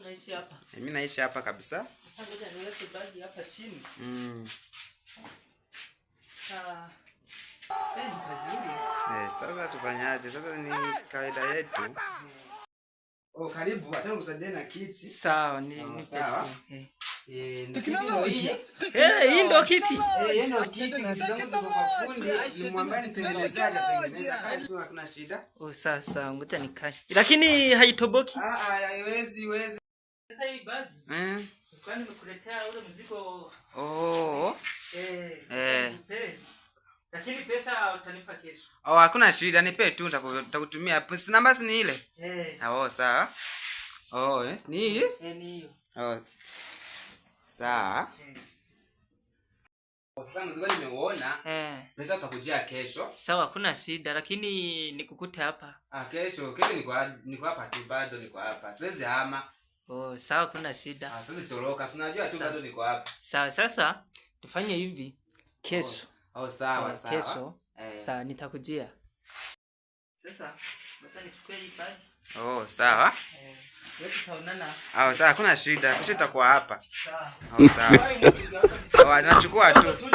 unaishi hapa? Mimi naishi hapa kabisa. Sasa ngoja niweke bagi hapa chini. Sasa tufanyaje? Sasa ni kawaida yetu. Karibu, hata nikusaidie na kiti. Sawa, ni sawa. Ndio kiti ndio hii. Hii ndio kiti. Hii ndio kiti, zangu ziko kwa fundi, nimwambia nitengenezea atatengeneza. Kaa tu hakuna shida. Sasa ngoja nikae. Lakini haitoboki. Haiwezi. Sasa hii bagi. Kwani nimekuletea ule mzigo. Lakini pesa utanipa kesho. Hakuna shida, nipe tu nitakutumia. Namba si ni ile? Sawa. Ni hii? Ni hiyo. Sawa. Sasa mzigo nimeuona. Pesa utakujia kesho. Sawa, hakuna shida, lakini nikukute hapa. Kesho niko hapa tu, bado niko hapa. Siwezi hama. Sawa, kuna shida. Siwezi toroka. Unajua tu bado niko hapa. Sawa, sasa tufanye hivi. Kesho. Sawa. Kesho. Sawa, nitakujia. Sasa, nataka nichukue hii bagi. Sawa. Wewe tutaonana. Sawa, hakuna shida. Kesho tutakuwa hapa. Sawa. Sawa. Nachukua tu.